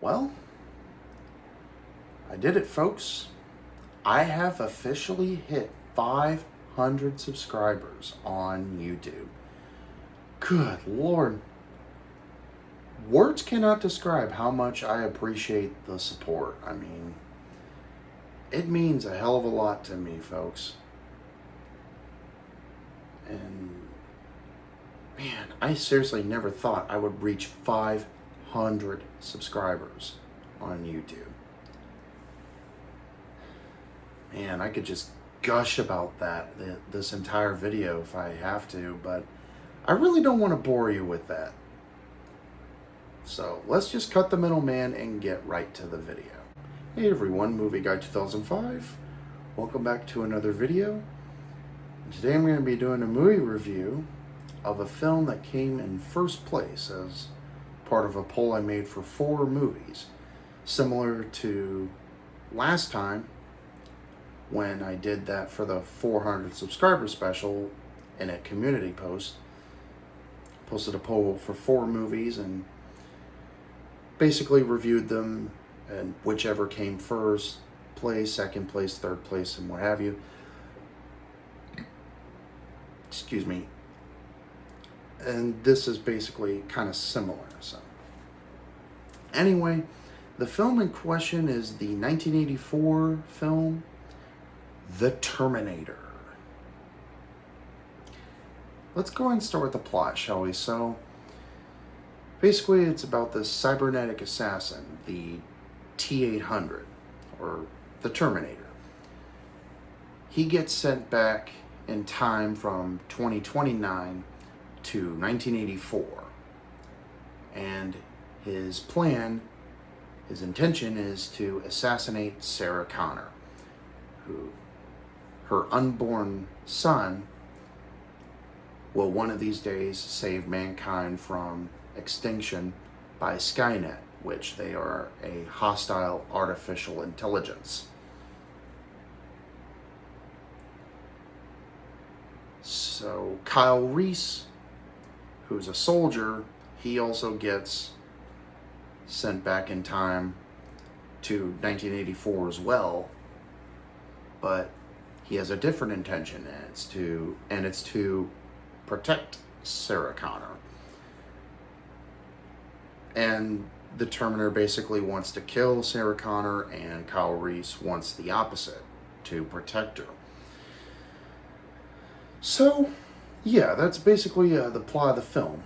Well, I did it, folks. I have officially hit 500 subscribers on YouTube. Good Lord. Words cannot describe how much I appreciate the support. I mean, it means a hell of a lot to me, folks. And man, I seriously never thought I would reach 500 subscribers on YouTube. Man, I could just gush about that this entire video if I have to, but I really don't want to bore you with that. So let's just cut the middleman and get right to the video. Hey everyone, Movie Guy 2005. Welcome back to another video. Today I'm going to be doing a movie review of a film that came in first place as part of a poll I made for 4 movies. Similar to last time when I did that for the 400 subscriber special in a community post. Posted a poll for 4 movies and basically reviewed them, and whichever came first place, second place, third place, and what have you. Excuse me. And this is basically kind of similar. So anyway, the film in question is the 1984 film The Terminator. Let's go ahead and start with the plot, shall we? So basically it's about this cybernetic assassin, the T-800, or the Terminator. He gets sent back in time from 2029 to 1984. And his plan, his intention is to assassinate Sarah Connor, who her unborn son will one of these days save mankind from extinction by Skynet, which they are a hostile artificial intelligence. So Kyle Reese, who's a soldier, he also gets sent back in time to 1984 as well, but he has a different intention, and it's to protect Sarah Connor. And the Terminator basically wants to kill Sarah Connor, and Kyle Reese wants the opposite, to protect her. So, yeah, that's basically the plot of the film.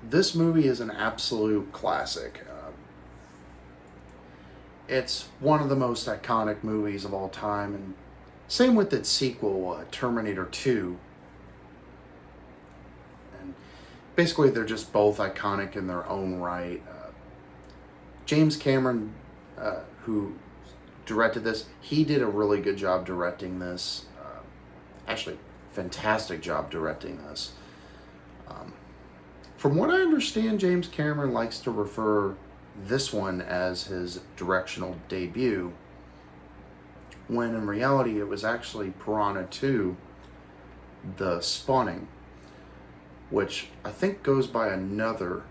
This movie is an absolute classic. It's one of the most iconic movies of all time, and same with its sequel, Terminator 2. And basically, they're just both iconic in their own right. James Cameron, who directed this, he did a really good job directing this. Actually, fantastic job directing this. From what I understand, James Cameron likes to refer this one as his directional debut, when in reality it was actually Piranha 2, The Spawning, which I think goes by another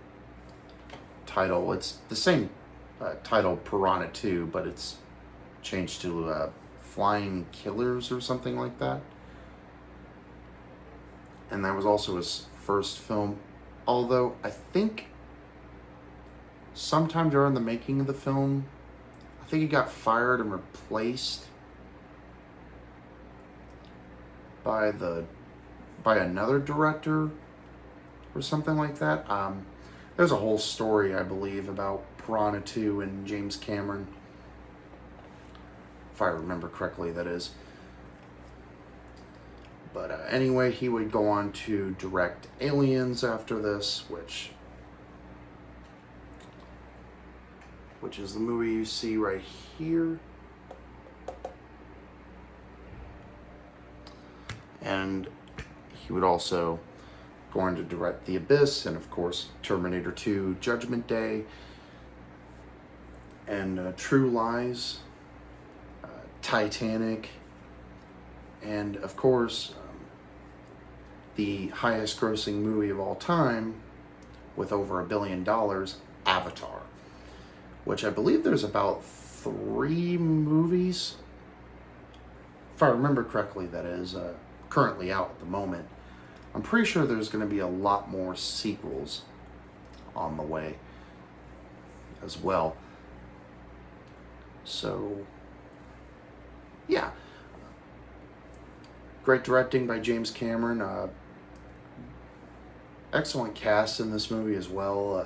title. It's the same title, Piranha 2, but it's changed to Flying Killers or something like that. And that was also his first film, although I think sometime during the making of the film, I think he got fired and replaced by another director or something like that. There's a whole story, I believe, about Piranha 2 and James Cameron, if I remember correctly, that is. But anyway, he would go on to direct Aliens after this, which is the movie you see right here. And he would also go on to direct The Abyss, and of course Terminator 2 Judgment Day, and True Lies, Titanic, and of course the highest grossing movie of all time with over $1 billion, Avatar. which I believe there's about 3 movies, if I remember correctly, that is currently out at the moment. I'm pretty sure there's going to be a lot more sequels on the way as well. So, yeah. Great directing by James Cameron. Excellent cast in this movie as well.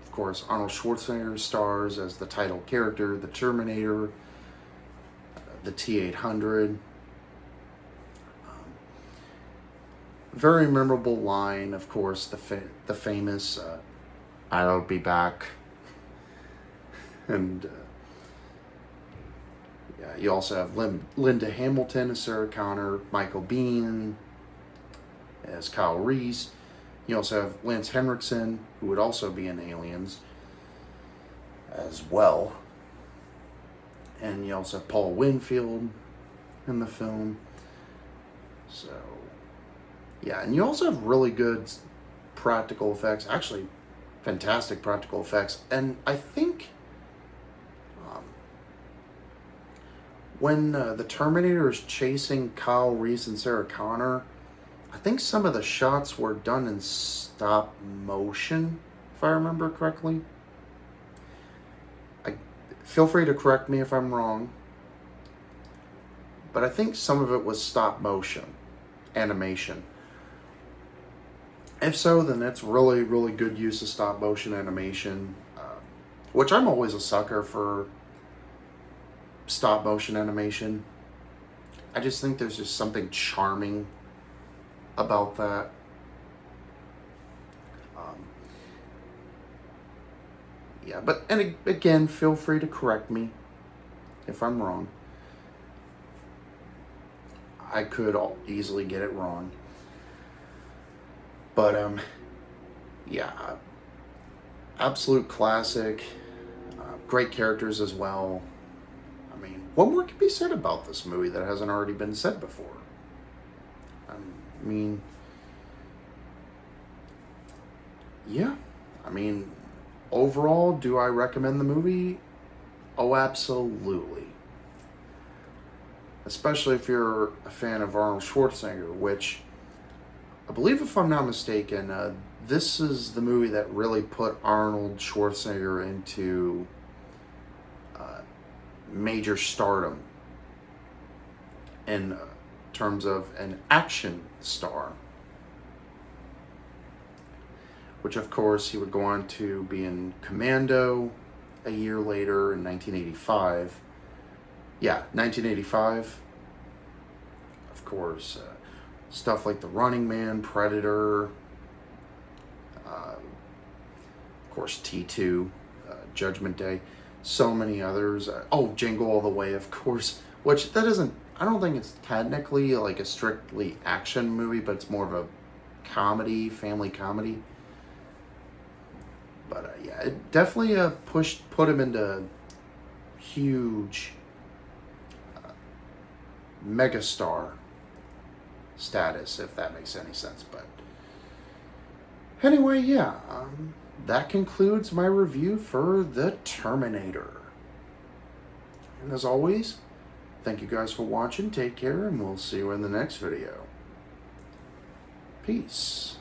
Of course, Arnold Schwarzenegger stars as the title character, the Terminator, the T-800. Very memorable line, of course, the famous "I'll be back," and yeah, you also have Linda Hamilton as Sarah Connor, Michael Biehn as Kyle Reese. You also have Lance Henriksen, who would also be in Aliens as well. And you also have Paul Winfield in the film. So, yeah, and you also have really good practical effects. Actually, fantastic practical effects. And I think when the Terminator is chasing Kyle Reese and Sarah Connor, I think some of the shots were done in stop motion, if I remember correctly. Feel free to correct me if I'm wrong, but I think some of it was stop motion, animation. If so, then it's really, really good use of stop motion animation, which I'm always a sucker for stop motion animation. I just think there's just something charming about that. Yeah, but, and again, feel free to correct me if I'm wrong. I could easily get it wrong. But, yeah, absolute classic. Great characters as well. I mean, what more can be said about this movie that hasn't already been said before? I mean, yeah. I mean, overall, do I recommend the movie? Oh, absolutely. Especially if you're a fan of Arnold Schwarzenegger, which I believe, if I'm not mistaken, this is the movie that really put Arnold Schwarzenegger into major stardom in terms of an action star. Which, of course, he would go on to be in Commando a year later in 1985. Yeah, 1985. Of course, stuff like The Running Man, Predator, of course, T2, Judgment Day, so many others. Django All the Way, of course, which that isn't, I don't think it's technically like a strictly action movie, but it's more of a comedy, family comedy. But yeah, it definitely put him into huge megastar status, if that makes any sense. But anyway, yeah, that concludes my review for The Terminator. And as always, thank you guys for watching. Take care, and we'll see you in the next video. Peace.